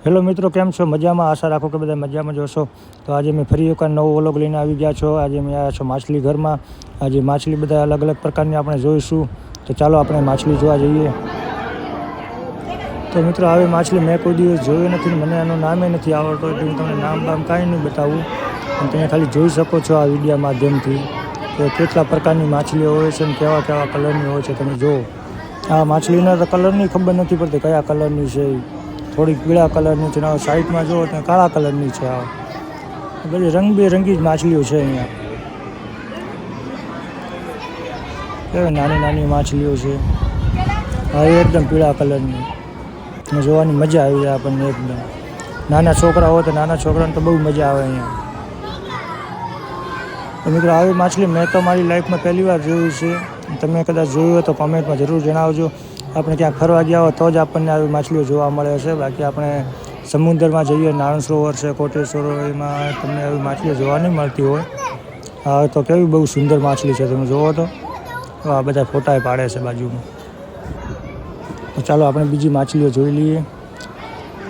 Hello મિત્રો, કેમ છો? મજામાં? આશા રાખો કે બધા મજામાં જ હશો. તો આજે મેં ફરી એક નવો વ્લોગ લઈને આવી ગયા છો. આજે મેં આવ્યા છો માછલી ઘરમાં. આજે માછલી બધા અલગ અલગ પ્રકારની આપણે જોઈશું. તો ચાલો આપણે માછલી જોવા જઈએ. તો મિત્રો, આવી માછલી મેં કોઈ દિવસ જોઈ નથી, મને એનું નામે નથી આવડતો, એટલે હું તમને નામ બામ કાંઈ નહીં બતાવું. પણ તમે ખાલી જોઈ શકો છો આ વિડીયો માધ્યમથી કે કેટલા પ્રકારની માછલીઓ હોય છે અને કેવા કેવા કલરની હોય છે. તમે જુઓ, આ માછલીના તો કલરની ખબર નથી પડતી કયા કલરની છે. થોડીક પીળા કલરની છે, સાઈડમાં જુઓ તો કાળા કલરની છે. આ બધી રંગબેરંગી જ માછલીઓ છે. અહીંયા કેવી નાની નાની માછલીઓ છે. હા, એકદમ પીળા કલરની જોવાની મજા આવી જાય આપણને. એકદમ નાના છોકરા હોય તો નાના છોકરાને તો બહુ મજા આવે અહીંયા. તો મિત્રો, આવી માછલી મેં તો મારી લાઈફમાં પહેલી વાર જોયું છે. તમે કદાચ જોયું હોય તો કોમેન્ટમાં જરૂર જણાવજો. આપણે ક્યાંક ફરવા ગયા હોય તો જ આપણને આવી માછલીઓ જોવા મળે છે. બાકી આપણે સમુદ્રમાં જઈએ, નારાયણ સરોવર છે, કોટેશ્વર, એમાં તમને આવી માછલીઓ જોવા નહીં મળતી હોય. હા, તો કેવી બહુ સુંદર માછલી છે. તમે જુઓ તો આ બધા ફોટા પાડે છે બાજુમાં. તો ચાલો આપણે બીજી માછલીઓ જોઈ લઈએ.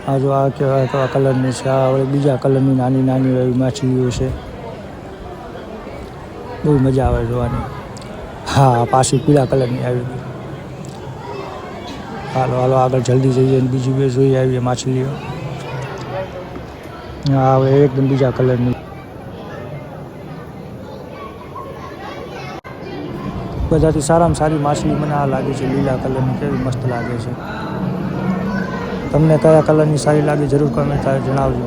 આ જો આ કેવા કલરની છે. આ હવે બીજા કલરની નાની નાની એવી માછલીઓ છે. બહુ મજા આવે જોવાની. હા, પાછી પીળા કલરની આવી ગઈ. હાલો હાલો આગળ જલ્દી જઈએ અને બીજી બે જોઈ આવીએ માછલીઓ. હા, હવે એકદમ બીજા કલરની. બધાથી સારામાં સારી માછલી મને આ લાગે છે, લીલા કલરની. કેવી મસ્ત લાગે છે. તમને કયા કલરની સારી લાગે જરૂર કમેન્ટ જણાવજો.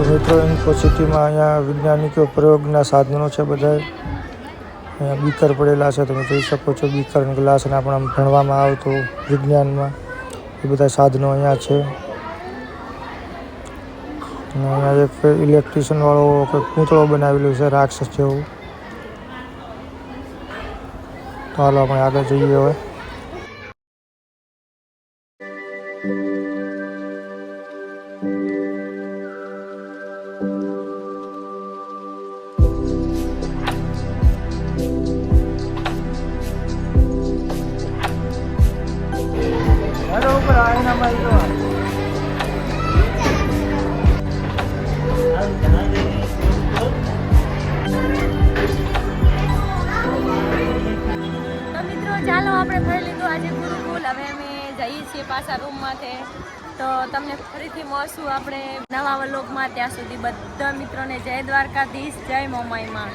મિત્રો, યુનિવર્સિટીમાં અહીંયા વૈજ્ઞાનિકો પ્રયોગના સાધનો છે બધા. અહીંયા બીકર પડેલા છે, તમે જોઈ શકો છો. બીકર ગ્લાસ અને આપણે ભણવામાં આવતું વિજ્ઞાનમાં એ બધા સાધનો અહીંયા છે. અને અહીંયા એક ઇલેક્ટ્રિશિયન વાળો કંઈક પૂતળો બનાવેલો છે, રાક્ષસ જેવું. તો હાલો આપણે આગળ જઈએ હવે. ચાલો આપણે ફરી લીધું આજે ગુરુકુલ. હવે અમે જઈએ છીએ પાછા રૂમમાંથી. તો તમને ફરીથી મળશું આપણે નવા વ્લોગમાં. ત્યાં સુધી બધા મિત્રોને જય દ્વારકાધીશ, જય મોમાઈમાં.